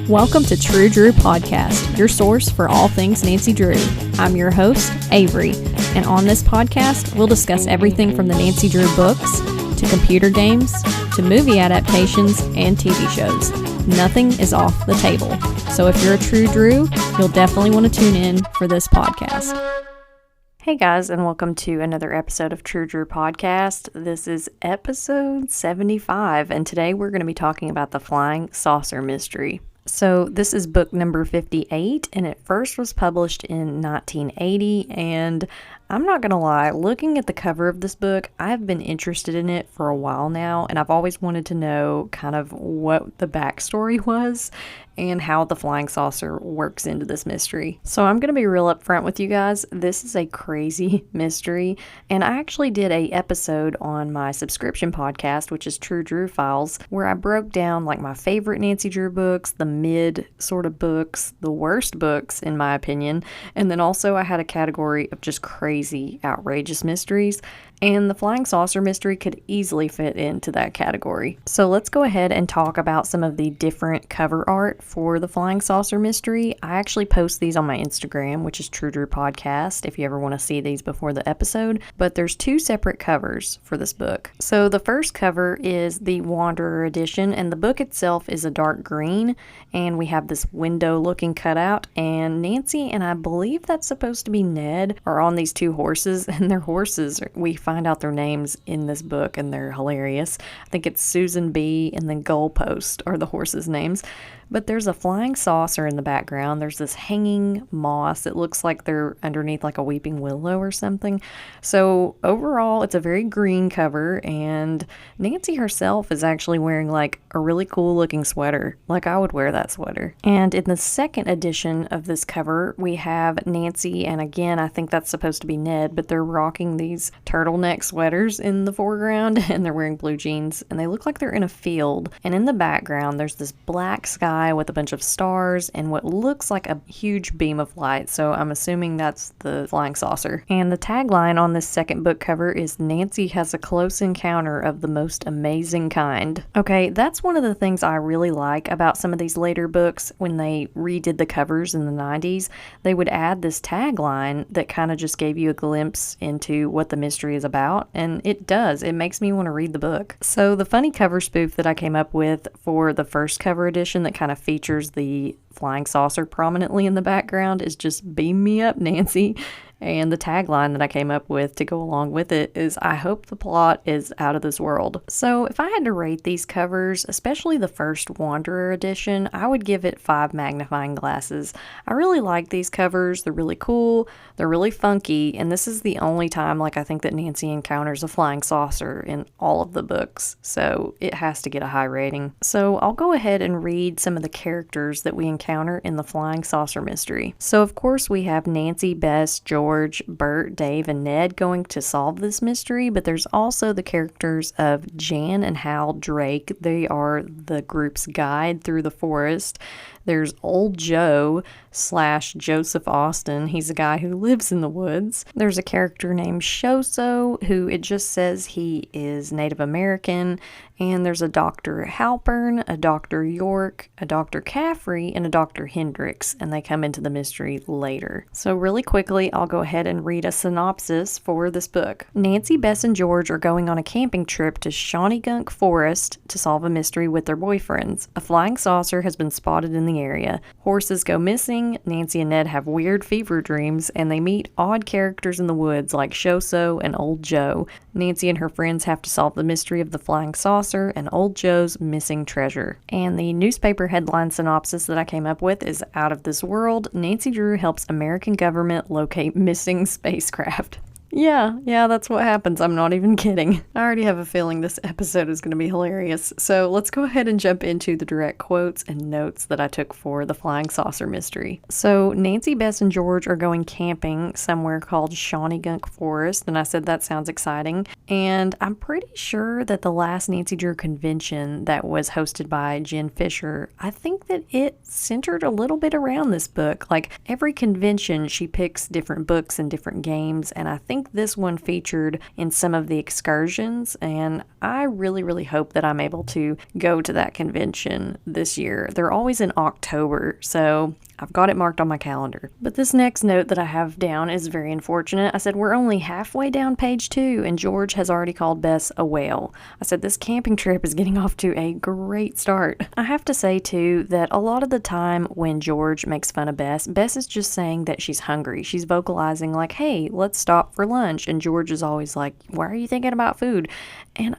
Welcome to True Drew Podcast, your source for all things Nancy Drew. I'm your host, Avery, and on this podcast, we'll discuss everything from the Nancy Drew books, to computer games, to movie adaptations, and TV shows. Nothing is off the table. So if you're a True Drew, you'll definitely want to tune in for this podcast. Hey guys, and welcome to another episode of True Drew Podcast. This is episode 75, and today we're going to be talking about the flying saucer mystery. So this is book number 58, and it first was published in 1980, and I'm not going to lie, looking at the cover of this book, I've been interested in it for a while now, and I've always wanted to know kind of what the backstory was and how the flying saucer works into this mystery. So I'm going to be real upfront with you guys. This is a crazy mystery, and I actually did a episode on my subscription podcast, which is True Drew Files, where I broke down like my favorite Nancy Drew books, the mid sort of books, the worst books in my opinion, and then also I had a category of just crazy, outrageous mysteries. And the flying saucer mystery could easily fit into that category. So let's go ahead and talk about some of the different cover art for the flying saucer mystery. I actually post these on my Instagram, which is True Drew Podcast, if you ever want to see these before the episode. But there's two separate covers for this book. So the first cover is the Wanderer edition, and the book itself is a dark green. And we have this window-looking cutout, and Nancy and I believe that's supposed to be Ned are on these two horses, and their horses, we find out their names in this book, and they're hilarious. I think it's Susan B. and then Goalpost are the horses' names. But there's a flying saucer in the background. There's this hanging moss. It looks like they're underneath like a weeping willow or something. So overall, it's a very green cover, and Nancy herself is actually wearing like a really cool looking sweater. Like I would wear that sweater. And in the second edition of this cover, we have Nancy, and again, I think that's supposed to be Ned, but they're rocking these turtleneck sweaters in the foreground, and they're wearing blue jeans, and they look like they're in a field. And in the background, there's this black sky with a bunch of stars and what looks like a huge beam of light, so I'm assuming that's the flying saucer. And the tagline on this second book cover is Nancy has a close encounter of the most amazing kind. Okay, that's one of the things I really like about some of these later books. When they redid the covers in the 90s, they would add this tagline that kind of just gave you a glimpse into what the mystery is about, and it does. It makes me want to read the book. So the funny cover spoof that I came up with for the first cover edition that kind of features the flying saucer prominently in the background is just "Beam me up, Nancy." And the tagline that I came up with to go along with it is, I hope the plot is out of this world. So if I had to rate these covers, especially the first Wanderer edition, I would give it 5 magnifying glasses. I really like these covers. They're really cool. They're really funky. And this is the only time I think that Nancy encounters a flying saucer in all of the books. So it has to get a high rating. So I'll go ahead and read some of the characters that we encounter in the flying saucer mystery. So of course we have Nancy, Bess, George, Bert, Dave, and Ned going to solve this mystery, but there's also the characters of Jan and Hal Drake. They are the group's guide through the forest. There's Old Joe / Joseph Austin. He's a guy who lives in the woods. There's a character named Shoso, who it just says he is Native American. And there's a Dr. Halpern, a Dr. York, a Dr. Caffrey, and a Dr. Hendricks, and they come into the mystery later. So really quickly, I'll go ahead and read a synopsis for this book. Nancy, Bess, and George are going on a camping trip to Shawniegunk Forest to solve a mystery with their boyfriends. A flying saucer has been spotted in the area. Horses go missing, Nancy and Ned have weird fever dreams, and they meet odd characters in the woods like Shoso and Old Joe. Nancy and her friends have to solve the mystery of the flying saucer and Old Joe's missing treasure. And the newspaper headline synopsis that I came up with is out of this world. Nancy Drew helps American government locate missing spacecraft. Yeah, that's what happens. I'm not even kidding. I already have a feeling this episode is going to be hilarious. So let's go ahead and jump into the direct quotes and notes that I took for the flying saucer mystery. So Nancy, Bess, and George are going camping somewhere called Shawniegunk Forest, and I said that sounds exciting. And I'm pretty sure that the last Nancy Drew convention that was hosted by Jen Fisher, I think that it centered a little bit around this book. Like every convention, she picks different books and different games, and I think think this one featured in some of the excursions, and I really, really hope that I'm able to go to that convention this year. They're always in October, so I've got it marked on my calendar. But this next note that I have down is very unfortunate. I said we're only halfway down page 2 and George has already called Bess a whale. I said this camping trip is getting off to a great start. I have to say too that a lot of the time when George makes fun of Bess, Bess is just saying that she's hungry. She's vocalizing like, hey, let's stop for lunch. And George is always like, why are you thinking about food? And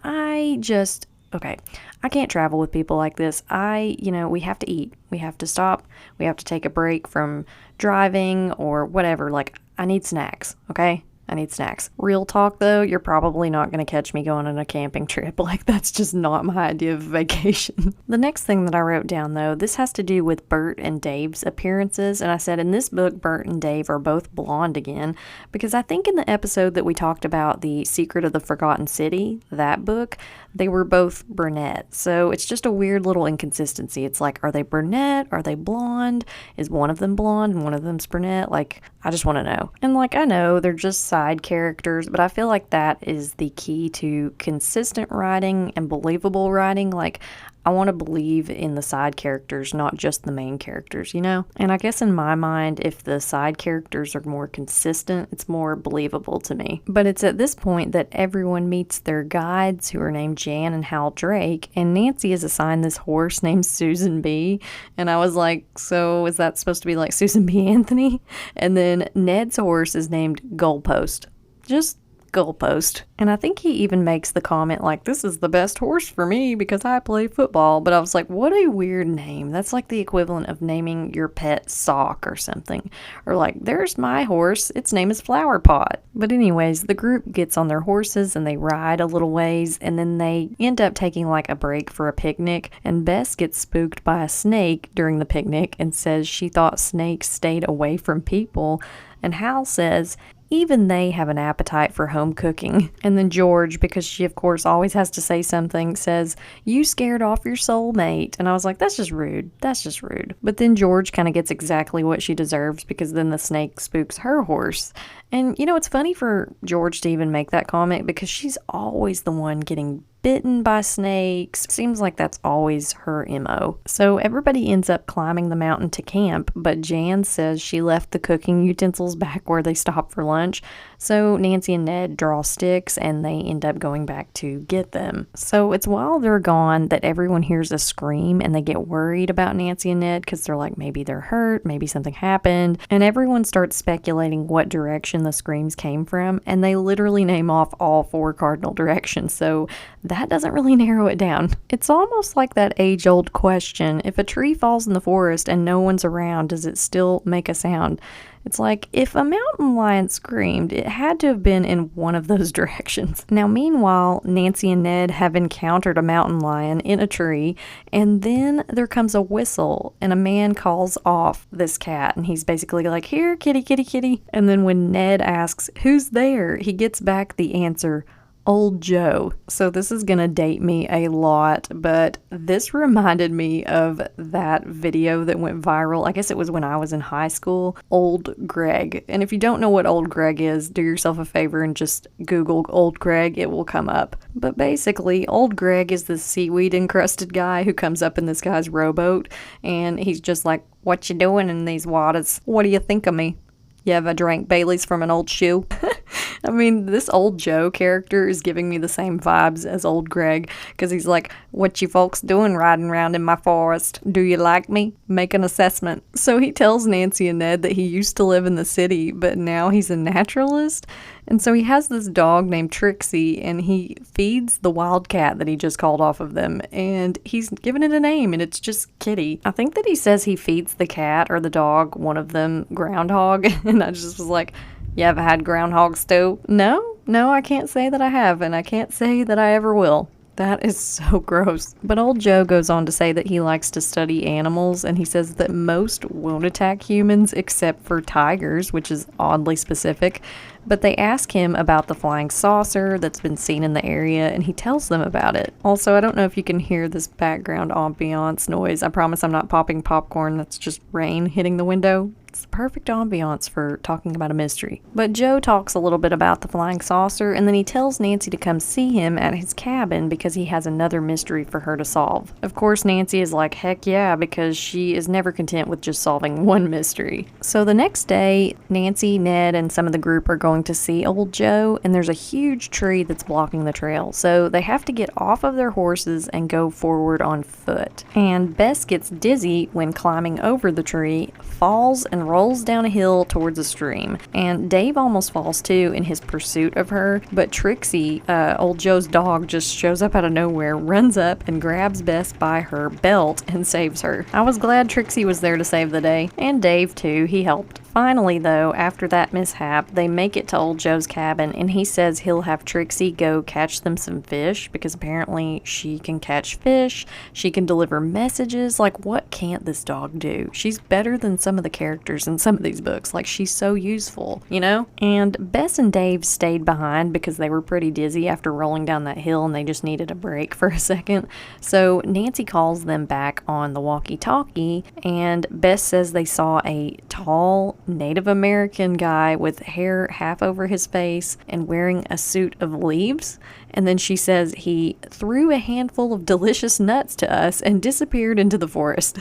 okay, I can't travel with people like this. We have to eat. We have to stop. We have to take a break from driving or whatever. Like, I need snacks, okay? I need snacks. Real talk, though, you're probably not going to catch me going on a camping trip. Like, that's just not my idea of vacation. The next thing that I wrote down, though, this has to do with Bert and Dave's appearances. And I said, in this book, Bert and Dave are both blonde again. Because I think in the episode that we talked about The Secret of the Forgotten City, that book, they were both brunette. So it's just a weird little inconsistency. It's like, are they brunette? Are they blonde? Is one of them blonde and one of them's brunette? Like, I just want to know. And like, I know they're just side characters, but I feel like that is the key to consistent writing and believable writing. Like, I want to believe in the side characters, not just the main characters, you know? And I guess in my mind, if the side characters are more consistent, it's more believable to me. But it's at this point that everyone meets their guides, who are named Jan and Hal Drake, and Nancy is assigned this horse named Susan B. And I was like, so is that supposed to be like Susan B. Anthony? And then Ned's horse is named Goalpost. Just Goalpost. And I think he even makes the comment like, this is the best horse for me because I play football. But I was like, what a weird name. That's like the equivalent of naming your pet Sock or something. Or like, there's my horse, its name is Flower Pot. But anyways, the group gets on their horses and they ride a little ways, and then they end up taking like a break for a picnic, and Bess gets spooked by a snake during the picnic and says she thought snakes stayed away from people. And Hal says even they have an appetite for home cooking. And then George, because she of course always has to say something, says, you scared off your soulmate. And I was like, that's just rude. That's just rude. But then George kind of gets exactly what she deserves, because then the snake spooks her horse. And, you know, it's funny for George to even make that comment, because she's always the one getting bitten by snakes. Seems like that's always her MO. So everybody ends up climbing the mountain to camp, but Jan says she left the cooking utensils back where they stopped for lunch. So Nancy and Ned draw sticks and they end up going back to get them. So it's while they're gone that everyone hears a scream and they get worried about Nancy and Ned, because they're like, maybe they're hurt, maybe something happened. And everyone starts speculating what direction the screams came from, and they literally name off all 4 cardinal directions. So that doesn't really narrow it down. It's almost like that age-old question, if a tree falls in the forest and no one's around, does it still make a sound? It's like, if a mountain lion screamed, it had to have been in one of those directions. Now, meanwhile, Nancy and Ned have encountered a mountain lion in a tree, and then there comes a whistle, and a man calls off this cat, and he's basically like, here, kitty, kitty, kitty. And then when Ned asks, who's there? He gets back the answer, Old Joe. So this is gonna date me a lot, but this reminded me of that video that went viral. I guess it was when I was in high school, Old Greg. And if you don't know what Old Greg is, do yourself a favor and just Google Old Greg, it will come up. But basically, Old Greg is this seaweed encrusted guy who comes up in this guy's rowboat, and he's just like, what you doing in these waters? What do you think of me? You ever drank Bailey's from an old shoe? I mean, this Old Joe character is giving me the same vibes as Old Greg, because he's like, what you folks doing riding around in my forest? Do you like me? Make an assessment. So he tells Nancy and Ned that he used to live in the city, but now he's a naturalist. And so he has this dog named Trixie, and he feeds the wild cat that he just called off of them, and he's given it a name, and it's just Kitty. I think that he says he feeds the cat or the dog, one of them, groundhog, and I just was like, you ever had groundhog stew? No, I can't say that I have, and I can't say that I ever will. That is so gross. But Old Joe goes on to say that he likes to study animals, and he says that most won't attack humans except for tigers, which is oddly specific. But they ask him about the flying saucer that's been seen in the area, and he tells them about it. Also, I don't know if you can hear this background ambiance noise. I promise I'm not popping popcorn. That's just rain hitting the window. It's the perfect ambiance for talking about a mystery. But Joe talks a little bit about the flying saucer, and then he tells Nancy to come see him at his cabin because he has another mystery for her to solve. Of course, Nancy is like, heck yeah, because she is never content with just solving one mystery. So the next day, Nancy, Ned, and some of the group are going to see old Joe, and there's a huge tree that's blocking the trail. So they have to get off of their horses and go forward on foot. And Bess gets dizzy when climbing over the tree, falls and rolls down a hill towards a stream. And Dave almost falls too in his pursuit of her, but Trixie, old Joe's dog, just shows up out of nowhere, runs up and grabs Bess by her belt and saves her. I was glad Trixie was there to save the day, and Dave too, he helped. Finally, though, after that mishap, they make it to old Joe's cabin, and he says he'll have Trixie go catch them some fish, because apparently she can catch fish, she can deliver messages. Like, what can't this dog do? She's better than some of the characters in some of these books. Like, she's so useful, you know? And Bess and Dave stayed behind because they were pretty dizzy after rolling down that hill, and they just needed a break for a second. So Nancy calls them back on the walkie-talkie, and Bess says they saw a tall Native American guy with hair half over his face and wearing a suit of leaves. And then she says he threw a handful of delicious nuts to us and disappeared into the forest.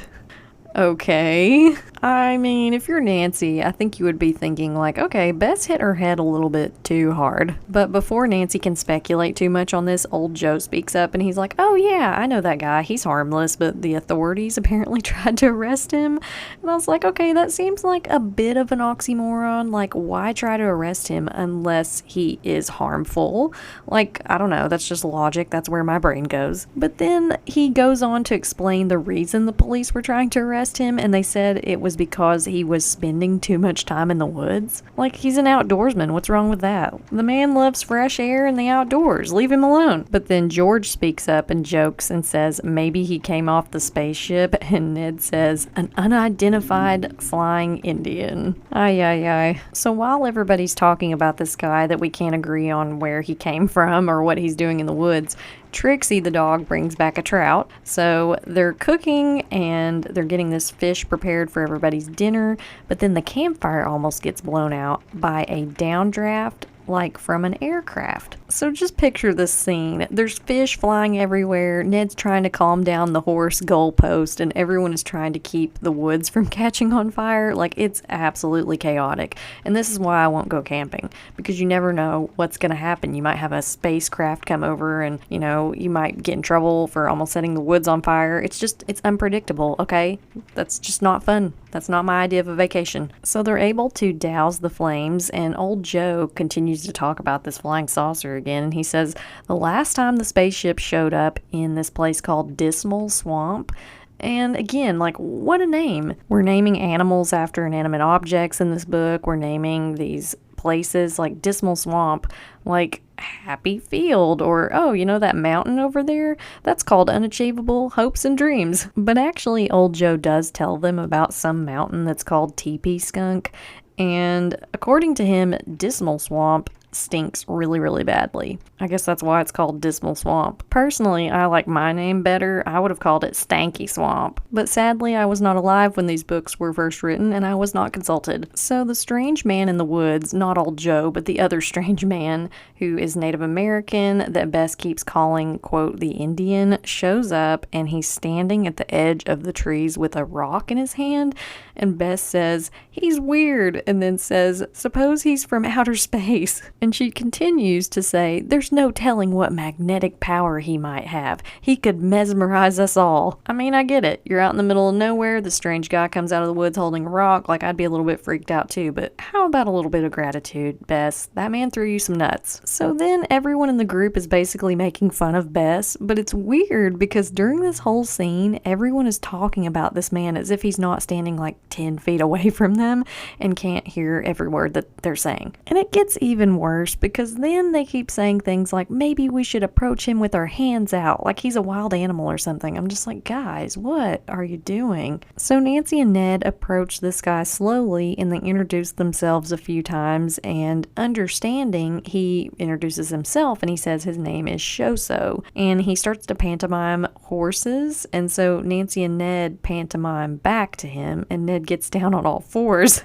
Okay. I mean, if you're Nancy, I think you would be thinking like, okay, Bess hit her head a little bit too hard. But before Nancy can speculate too much on this, old Joe speaks up and he's like, oh yeah, I know that guy. He's harmless, but the authorities apparently tried to arrest him. And I was like, okay, that seems like a bit of an oxymoron. Like, why try to arrest him unless he is harmful? Like, I don't know, that's just logic. That's where my brain goes. But then he goes on to explain the reason the police were trying to arrest him, and they said it was because he was spending too much time in the woods. Like, he's an outdoorsman. What's wrong with that? The man loves fresh air and the outdoors. Leave him alone. But then George speaks up and jokes and says maybe he came off the spaceship, and Ned says an unidentified flying Indian. Ay. So while everybody's talking about this guy that we can't agree on where he came from or what he's doing in the woods, Trixie the dog brings back a trout. So they're cooking and they're getting this fish prepared for everybody's dinner, but then the campfire almost gets blown out by a downdraft, like from an aircraft. So just picture this scene. There's fish flying everywhere. Ned's trying to calm down the horse goalpost, and everyone is trying to keep the woods from catching on fire. Like, it's absolutely chaotic. And this is why I won't go camping, because you never know what's going to happen. You might have a spacecraft come over and, you know, you might get in trouble for almost setting the woods on fire. It's unpredictable, okay? That's just not fun. That's not my idea of a vacation. So they're able to douse the flames, and old Joe continues to talk about this flying saucer again, and he says the last time the spaceship showed up in this place called Dismal Swamp. And again, like, what a name. We're naming animals after inanimate objects in this book. We're naming these places like Dismal Swamp, like Happy Field, or, oh, you know that mountain over there? That's called Unachievable Hopes and Dreams. But actually, old Joe does tell them about some mountain that's called Teepee Skunk. And according to him, Dismal Swamp stinks really, really badly. I guess that's why it's called Dismal Swamp. Personally, I like my name better. I would have called it Stanky Swamp. But sadly, I was not alive when these books were first written, and I was not consulted. So the strange man in the woods, not old Joe, but the other strange man who is Native American that Bess keeps calling, quote, the Indian, shows up, and he's standing at the edge of the trees with a rock in his hand, and Bess says, he's weird, and then says, suppose he's from outer space. And she continues to say, there's no telling what magnetic power he might have. He could mesmerize us all. I mean, I get it. You're out in the middle of nowhere. The strange guy comes out of the woods holding a rock. Like, I'd be a little bit freaked out too. But how about a little bit of gratitude, Bess? That man threw you some nuts. So then everyone in the group is basically making fun of Bess. But it's weird because during this whole scene, everyone is talking about this man as if he's not standing like 10 feet away from them and can't hear every word that they're saying. And it gets even worse worse because then they keep saying things like, maybe we should approach him with our hands out, like he's a wild animal or something. I'm just like, guys, what are you doing? So Nancy and Ned approach this guy slowly and they introduce themselves a few times, and understanding, he introduces himself and he says his name is Shoso, and he starts to pantomime horses, and so Nancy and Ned pantomime back to him, and Ned gets down on all fours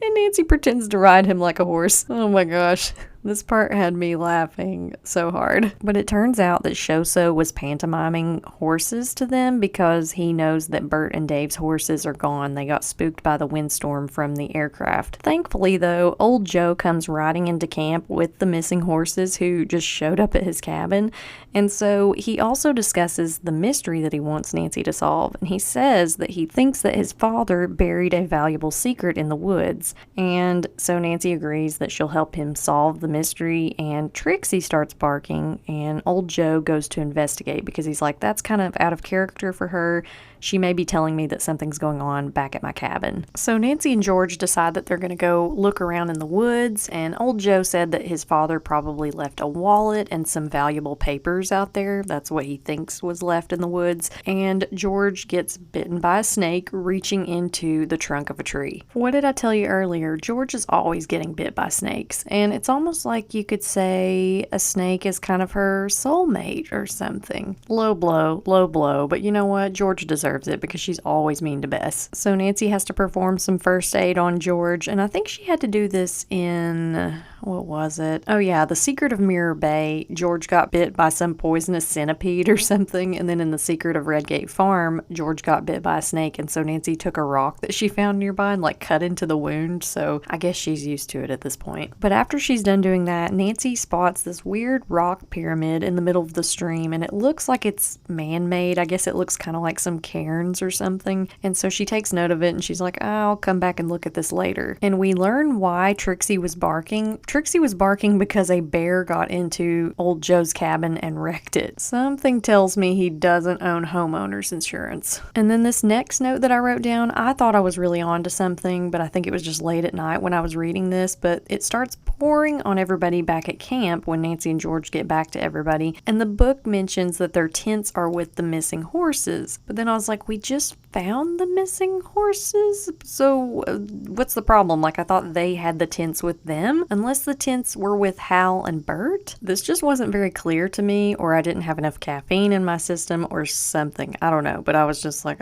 and Nancy pretends to ride him like a horse. Oh my gosh. This part had me laughing so hard. But it turns out that Shoso was pantomiming horses to them because he knows that Bert and Dave's horses are gone. They got spooked by the windstorm from the aircraft. Thankfully, though, old Joe comes riding into camp with the missing horses who just showed up at his cabin. And so he also discusses the mystery that he wants Nancy to solve. And he says that he thinks that his father buried a valuable secret in the woods. And so Nancy agrees that she'll help him solve the mystery, and Trixie starts barking, and old Joe goes to investigate because he's like, that's kind of out of character for her. She may be telling me that something's going on back at my cabin. So Nancy and George decide that they're going to go look around in the woods, and old Joe said that his father probably left a wallet and some valuable papers out there. That's what he thinks was left in the woods. And George gets bitten by a snake reaching into the trunk of a tree. What did I tell you earlier? George is always getting bit by snakes, and it's almost like you could say a snake is kind of her soulmate or something. Low blow, but you know what? George deserves it because she's always mean to Bess. So Nancy has to perform some first aid on George, and I think she had to do this in, what was it? Oh yeah, The Secret of Mirror Bay. George got bit by some poisonous centipede or something, and then in The Secret of Redgate Farm, George got bit by a snake, and so Nancy took a rock that she found nearby and like cut into the wound, so I guess she's used to it at this point. But after she's done doing that, Nancy spots this weird rock pyramid in the middle of the stream, and it looks like it's man-made. I guess it looks kind of like some cairns or something, and so she takes note of it and she's like, I'll come back and look at this later. And we learn why Trixie was barking. Trixie was barking because a bear got into old Joe's cabin and wrecked it. Something tells me he doesn't own homeowner's insurance. And then this next note that I wrote down, I thought I was really on to something, but I think it was just late at night when I was reading this, but it starts pouring on everybody back at camp when Nancy and George get back to everybody, and the book mentions that their tents are with the missing horses. But then I was like, we just found the missing horses? So what's the problem? Like, I thought they had the tents with them, unless the tents were with Hal and Bert. This just wasn't very clear to me, or I didn't have enough caffeine in my system or something. I don't know, but I was just like,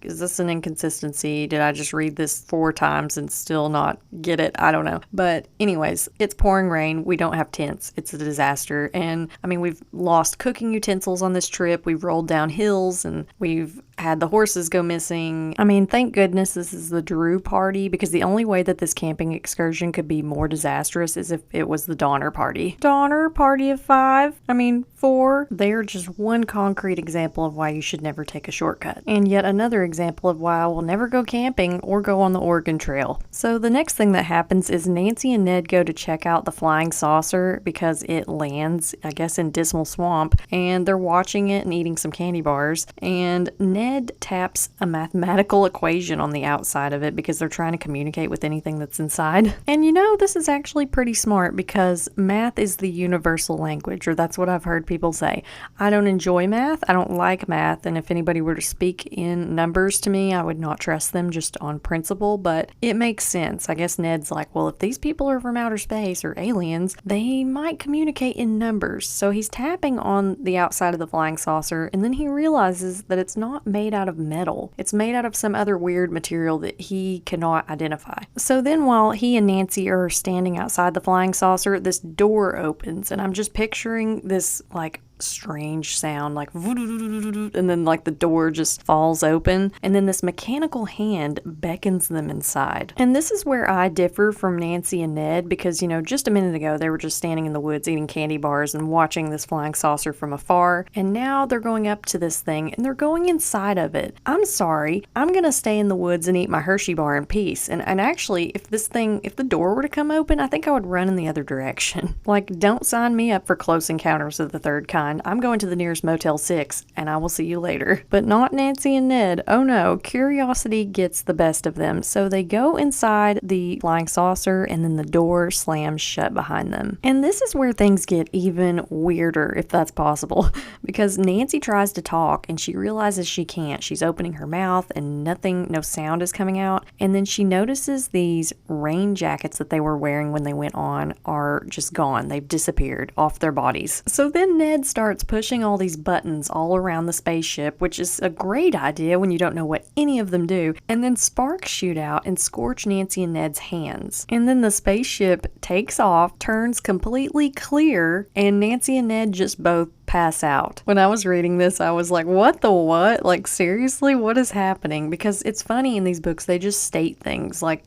is this an inconsistency? Did I just read this 4 times and still not get it? I don't know. But anyways, it's pouring rain. We don't have tents. It's a disaster. And I mean, we've lost cooking utensils on this trip. We've rolled down hills and we've had the horses go missing. I mean, thank goodness this is the Drew party, because the only way that this camping excursion could be more disastrous is if it was the Donner party. Donner party of 5? I mean, 4? They're just one concrete example of why you should never take a shortcut. And yet another example of why I will never go camping or go on the Oregon Trail. So the next thing that happens is Nancy and Ned go to check out the flying saucer because it lands, I guess, in Dismal Swamp, and they're watching it and eating some candy bars, and Ned taps a mathematical equation on the outside of it because they're trying to communicate with anything that's inside. And you know, this is actually pretty smart because math is the universal language, or that's what I've heard people say. I don't enjoy math, I don't like math, and if anybody were to speak in numbers to me, I would not trust them just on principle, but it makes sense. I guess Ned's like, well, if these people are from outer space or aliens, they might communicate in numbers. So he's tapping on the outside of the flying saucer, and then he realizes that it's not made out of metal. It's made out of some other weird material that he cannot identify. So then while he and Nancy are standing outside the flying saucer, this door opens, and I'm just picturing this like strange sound, like, and then like the door just falls open, and then this mechanical hand beckons them inside. And this is where I differ from Nancy and Ned, because, you know, just a minute ago they were just standing in the woods eating candy bars and watching this flying saucer from afar, and now they're going up to this thing and they're going inside of it. I'm sorry, I'm gonna stay in the woods and eat my Hershey bar in peace. And actually, if the door were to come open, I think I would run in the other direction. Like, don't sign me up for Close Encounters of the Third Kind. kind. I'm going to the nearest Motel 6, and I will see you later. But not Nancy and Ned. Oh no, curiosity gets the best of them. So they go inside the flying saucer, and then the door slams shut behind them. And this is where things get even weirder, if that's possible, because Nancy tries to talk, and she realizes she can't. She's opening her mouth, and no sound is coming out. And then she notices these rain jackets that they were wearing when they went on are just gone. They've disappeared off their bodies. So then Ned starts pushing all these buttons all around the spaceship, which is a great idea when you don't know what any of them do. And then sparks shoot out and scorch Nancy and Ned's hands. And then the spaceship takes off, turns completely clear, and Nancy and Ned just both pass out. When I was reading this, I was like, what the what? Like, seriously, what is happening? Because it's funny in these books, they just state things like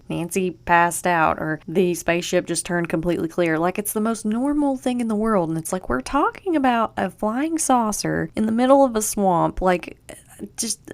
Nancy passed out, or the spaceship just turned completely clear. Like, it's the most normal thing in the world. And it's like, we're talking about a flying saucer in the middle of a swamp. Like,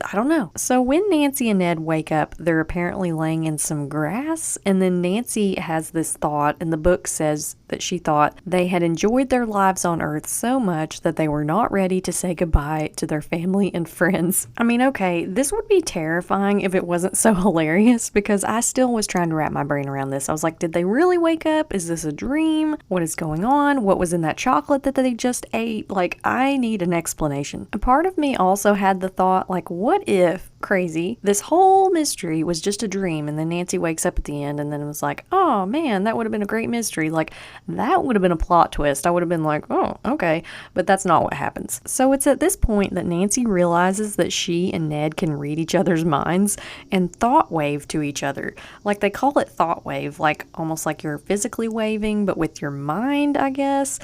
I don't know. So when Nancy and Ned wake up, they're apparently laying in some grass, and then Nancy has this thought, and the book says that she thought they had enjoyed their lives on Earth so much that they were not ready to say goodbye to their family and friends. I mean, okay, this would be terrifying if it wasn't so hilarious, because I still was trying to wrap my brain around this. I was like, did they really wake up? Is this a dream? What is going on? What was in that chocolate that they just ate? Like, I need an explanation. A part of me also had the thought, like, what if, crazy, this whole mystery was just a dream, and then Nancy wakes up at the end and then it was like, oh man, that would have been a great mystery. Like, that would have been a plot twist. I would have been like, oh, okay. But that's not what happens. So it's at this point that Nancy realizes that she and Ned can read each other's minds and thought wave to each other. Like, they call it thought wave, like almost like you're physically waving, but with your mind, I guess.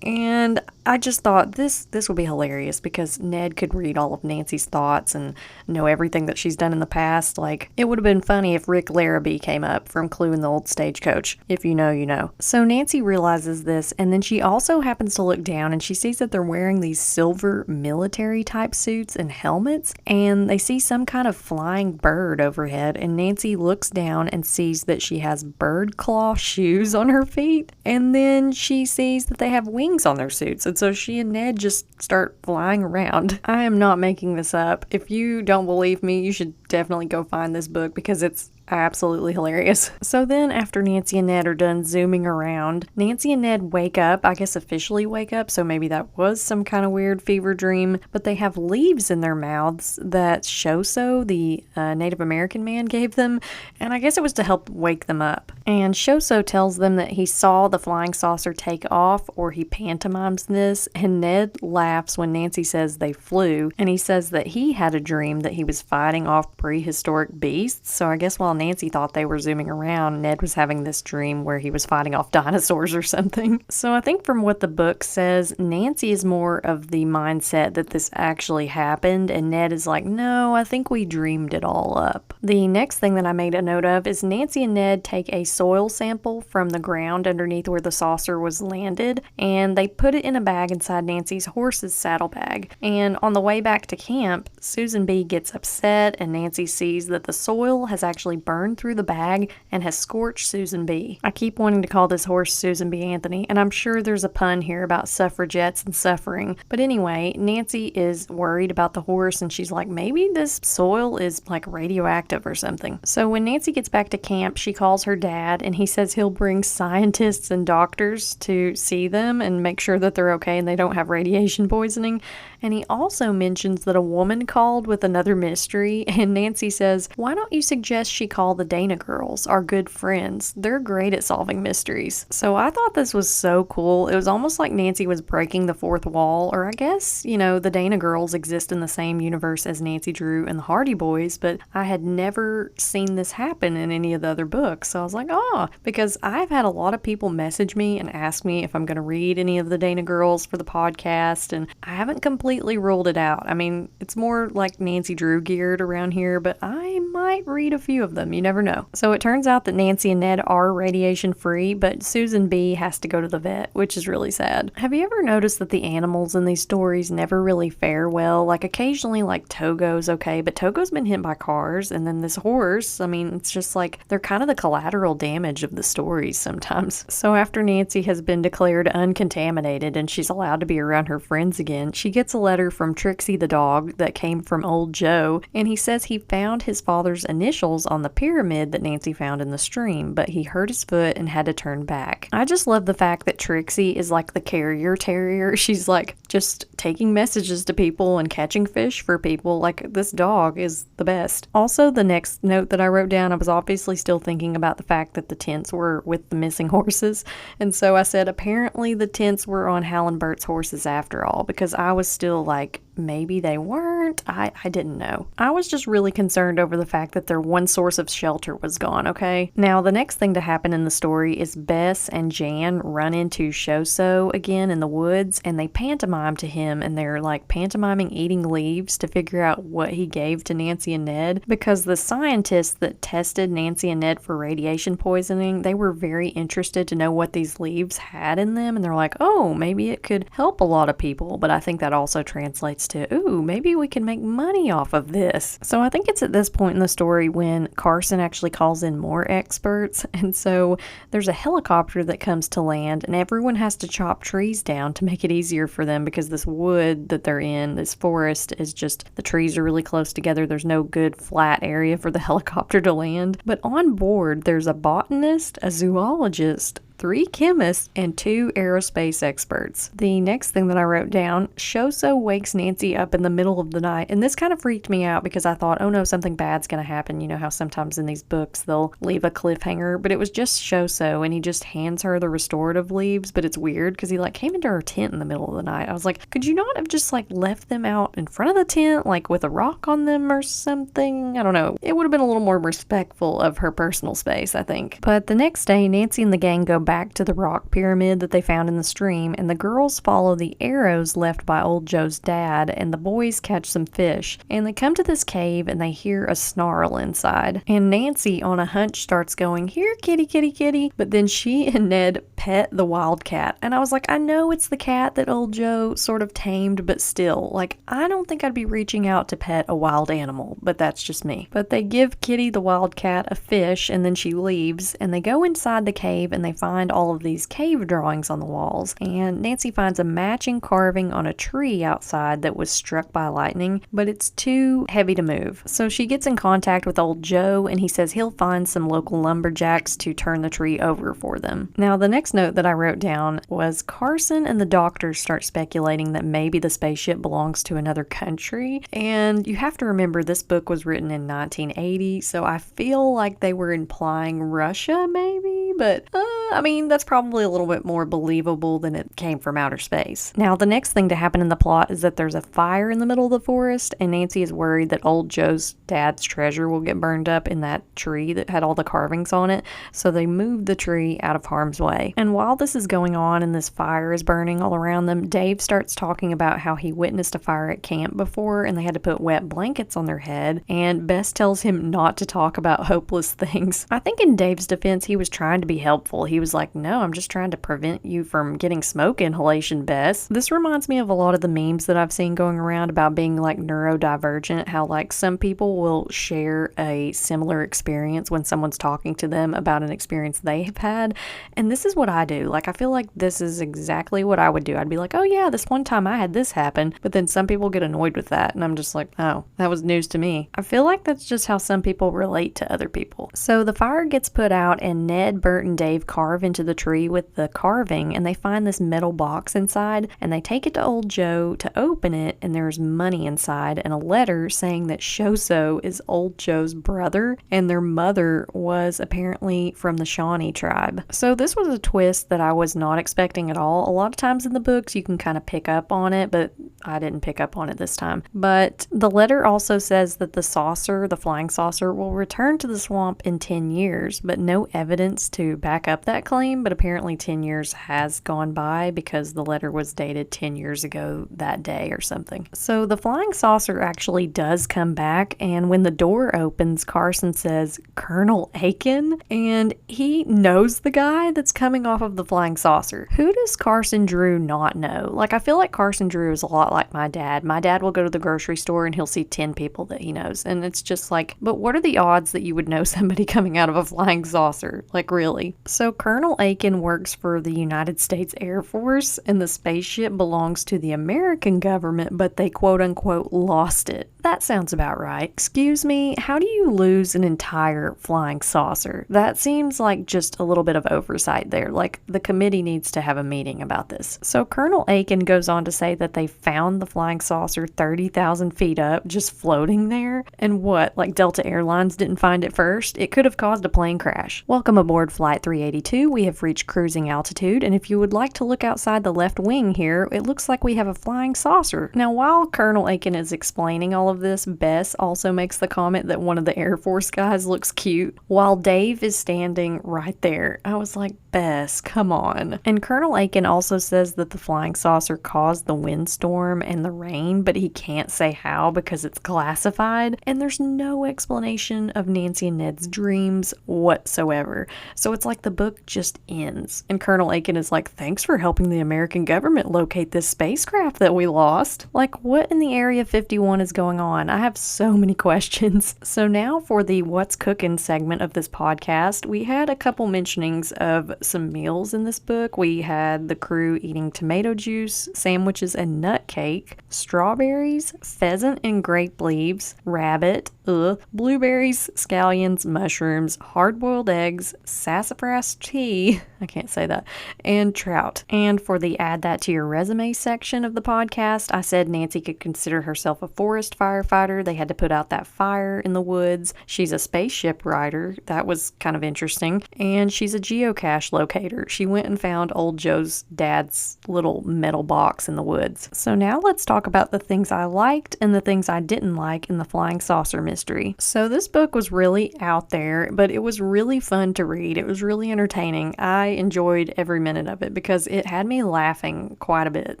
And I just thought this would be hilarious, because Ned could read all of Nancy's thoughts and know everything that she's done in the past. Like, it would have been funny if Rick Larrabee came up from Clue in the Old Stagecoach. If you know, you know. So Nancy realizes this, and then she also happens to look down, and she sees that they're wearing these silver military type suits and helmets, and they see some kind of flying bird overhead, and Nancy looks down and sees that she has bird claw shoes on her feet, and then she sees that they have wings on their suits, and so she and Ned just start flying around. I am not making this up. If you don't believe me, you should definitely go find this book, because it's absolutely hilarious. So then after Nancy and Ned are done zooming around, Nancy and Ned wake up, I guess officially wake up, so maybe that was some kind of weird fever dream, but they have leaves in their mouths that Shoso, the Native American man, gave them, and I guess it was to help wake them up. And Shoso tells them that he saw the flying saucer take off, or he pantomimes this, and Ned laughs when Nancy says they flew, and he says that he had a dream that he was fighting off prehistoric beasts. So I guess while Nancy thought they were zooming around, Ned was having this dream where he was fighting off dinosaurs or something. So I think from what the book says, Nancy is more of the mindset that this actually happened, and Ned is like, no, I think we dreamed it all up. The next thing that I made a note of is Nancy and Ned take a soil sample from the ground underneath where the saucer was landed, and they put it in a bag inside Nancy's horse's saddlebag. And on the way back to camp, Susan B gets upset, and Nancy sees that the soil has actually burned through the bag and has scorched Susan B. I keep wanting to call this horse Susan B. Anthony, and I'm sure there's a pun here about suffragettes and suffering. But anyway, Nancy is worried about the horse, and she's like, maybe this soil is like radioactive or something. So when Nancy gets back to camp, she calls her dad, and he says he'll bring scientists and doctors to see them and make sure that they're okay and they don't have radiation poisoning. And he also mentions that a woman called with another mystery, and Nancy says, why don't you suggest she call the Dana girls, our good friends? They're great at solving mysteries. So I thought this was so cool. It was almost like Nancy was breaking the fourth wall, or I guess, you know, the Dana girls exist in the same universe as Nancy Drew and the Hardy Boys, but I had never seen this happen in any of the other books. So I was like, oh, because I've had a lot of people message me and ask me if I'm going to read any of the Dana girls for the podcast, and I haven't completed completely ruled it out. I mean, it's more like Nancy Drew geared around here, but I might read a few of them. You never know. So it turns out that Nancy and Ned are radiation free, but Susan B has to go to the vet, which is really sad. Have you ever noticed that the animals in these stories never really fare well? Like occasionally like Togo's okay, but Togo's been hit by cars, and then this horse, I mean, it's just like they're kind of the collateral damage of the stories sometimes. So after Nancy has been declared uncontaminated and she's allowed to be around her friends again, she gets a letter from Trixie the dog that came from old Joe, and he says he found his father's initials on the pyramid that Nancy found in the stream, but he hurt his foot and had to turn back. I just love the fact that Trixie is like the carrier terrier. She's like just taking messages to people and catching fish for people. Like, this dog is the best. Also, the next note that I wrote down, I was obviously still thinking about the fact that the tents were with the missing horses, and so I said apparently the tents were on Hal and Bert's horses after all, because I was still like, maybe they weren't. I didn't know. I was just really concerned over the fact that their one source of shelter was gone, okay? Now, the next thing to happen in the story is Bess and Jan run into Shoso again in the woods, and they pantomime to him, and they're like pantomiming eating leaves to figure out what he gave to Nancy and Ned, because the scientists that tested Nancy and Ned for radiation poisoning, they were very interested to know what these leaves had in them, and they're like, oh, maybe it could help a lot of people, but I think that also translates to, ooh, maybe we can make money off of this. So I think it's at this point in the story when Carson actually calls in more experts, and so there's a helicopter that comes to land, and everyone has to chop trees down to make it easier for them, because this wood that they're in, this forest, is just, the trees are really close together. There's no good flat area for the helicopter to land. But on board, there's a botanist, a zoologist, 3 chemists, and 2 aerospace experts. The next thing that I wrote down, Shoso wakes Nancy up in the middle of the night, and this kind of freaked me out because I thought, oh no, something bad's gonna happen. You know how sometimes in these books they'll leave a cliffhanger, but it was just Shoso, and he just hands her the restorative leaves, but it's weird because he like came into her tent in the middle of the night. I was like, could you not have just like left them out in front of the tent, like with a rock on them or something? I don't know. It would have been a little more respectful of her personal space, I think. But the next day, Nancy and the gang go back to the rock pyramid that they found in the stream, and the girls follow the arrows left by old Joe's dad, and the boys catch some fish, and they come to this cave and they hear a snarl inside, and Nancy on a hunch starts going, here kitty kitty kitty, but then she and Ned pet the wild cat, and I was like, I know it's the cat that old Joe sort of tamed, but still, like, I don't think I'd be reaching out to pet a wild animal, but that's just me. But they give Kitty the wild cat a fish, and then she leaves, and they go inside the cave and they find all of these cave drawings on the walls, and Nancy finds a matching carving on a tree outside that was struck by lightning, but it's too heavy to move. So she gets in contact with old Joe, and he says he'll find some local lumberjacks to turn the tree over for them. Now, the next note that I wrote down was Carson and the doctors start speculating that maybe the spaceship belongs to another country, and you have to remember this book was written in 1980, so I feel like they were implying Russia maybe, but I mean, that's probably a little bit more believable than it came from outer space. Now, the next thing to happen in the plot is that there's a fire in the middle of the forest, and Nancy is worried that old Joe's dad's treasure will get burned up in that tree that had all the carvings on it, so they move the tree out of harm's way. And while this is going on and this fire is burning all around them, Dave starts talking about how he witnessed a fire at camp before and they had to put wet blankets on their head, and Bess tells him not to talk about hopeless things. I think in Dave's defense, he was trying to be helpful. He was like, no, I'm just trying to prevent you from getting smoke inhalation, Bess. This reminds me of a lot of the memes that I've seen going around about being like neurodivergent, how like some people will share a similar experience when someone's talking to them about an experience they have had, and this is what I do. Like, I feel like this is exactly what I would do. I'd be like, oh yeah, this one time I had this happen, but then some people get annoyed with that, and I'm just like, oh, that was news to me. I feel like that's just how some people relate to other people. So the fire gets put out, and Ned, Bert, and Dave carve into the tree with the carving, and they find this metal box inside, and they take it to old Joe to open it, and there's money inside and a letter saying that Shoso is old Joe's brother, and their mother was apparently from the Shawnee tribe. So this was a twist that I was not expecting at all. A lot of times in the books you can kind of pick up on it, but I didn't pick up on it this time. But the letter also says that the flying saucer, will return to the swamp in 10 years, but no evidence to to back up that claim, but apparently 10 years has gone by because the letter was dated 10 years ago that day or something. So the flying saucer actually does come back, and when the door opens, Carson says, "Colonel Aiken?" And he knows the guy that's coming off of the flying saucer. Who does Carson Drew not know? Like, I feel like Carson Drew is a lot like my dad. My dad will go to the grocery store and he'll see 10 people that he knows. And it's just like, but what are the odds that you would know somebody coming out of a flying saucer? Like, really? So Colonel Aiken works for the United States Air Force, and the spaceship belongs to the American government, but they quote unquote lost it. That sounds about right. Excuse me, how do you lose an entire flying saucer? That seems like just a little bit of oversight there. Like, the committee needs to have a meeting about this. So Colonel Aiken goes on to say that they found the flying saucer 30,000 feet up, just floating there. And what, like Delta Airlines didn't find it first? It could have caused a plane crash. Welcome aboard Flight 382. We have reached cruising altitude, and if you would like to look outside the left wing here, it looks like we have a flying saucer. Now, while Colonel Aiken is explaining all of this, Bess also makes the comment that one of the Air Force guys looks cute, while Dave is standing right there. I was like, Bess, come on. And Colonel Aiken also says that the flying saucer caused the windstorm and the rain, but he can't say how because it's classified, and there's no explanation of Nancy and Ned's dreams whatsoever. So it's like the book just ends. And Colonel Aiken is like, thanks for helping the American government locate this spacecraft that we lost. Like, what in the Area 51 is going on? I have so many questions. So now for the What's Cooking segment of this podcast, we had a couple mentionings of some meals in this book. We had the crew eating tomato juice, sandwiches and nut cake, strawberries, pheasant and grape leaves, rabbit, blueberries, scallions, mushrooms, hard-boiled eggs, sassafras tea, I can't say that, and trout. And for the add that to your resume section of the podcast, I said Nancy could consider herself a forest firefighter. They had to put out that fire in the woods. She's a spaceship rider. That was kind of interesting. And she's a geocache locator. She went and found old Joe's dad's little metal box in the woods. So now let's talk about the things I liked and the things I didn't like in the flying saucer mystery. So this book was really out there, but it was really fun to read. It was really entertaining. I enjoyed every minute of it because it had me laughing quite a bit.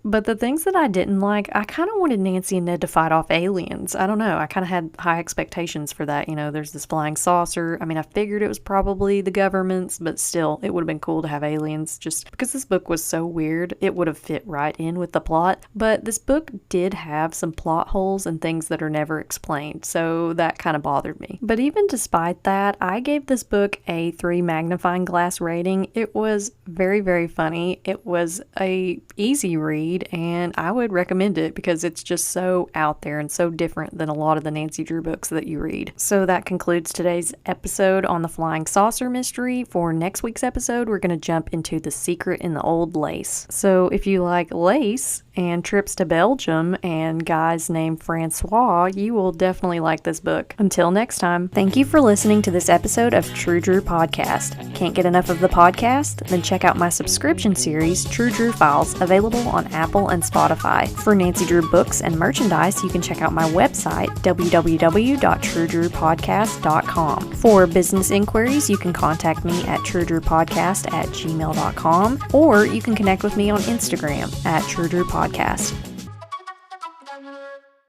But the things that I didn't like, I kind of wanted Nancy and Ned to fight off aliens. I don't know. I kind of had high expectations for that. You know, there's this flying saucer. I mean, I figured it was probably the government's, but still, it would have been cool to have aliens. Just because this book was so weird, it would have fit right in with the plot. But this book did have some plot holes and things that are never explained, so that kind of bothered me. But even despite that, I gave this book a 3 magnifying glass rating. It was very, very funny. It was a easy read, and I would recommend it because it's just so out there and so different than a lot of the Nancy Drew books that you read. So that concludes today's episode on the flying saucer mystery. For next week's episode, we're going to jump into The Secret in the Old Lace. So if you like lace and trips to Belgium and guys named Francois, you will definitely like this book. Until next time, thank you for listening to this episode of True Drew Podcast. Can't get enough of the podcast? Then check out my subscription series, True Drew Files, available on Apple and Spotify. For Nancy Drew books and merchandise, you can check out my website, www.truedrewpodcast.com. For business inquiries, you can contact me at truedrewpodcast@gmail.com, or you can connect with me on Instagram at True Drew Podcast.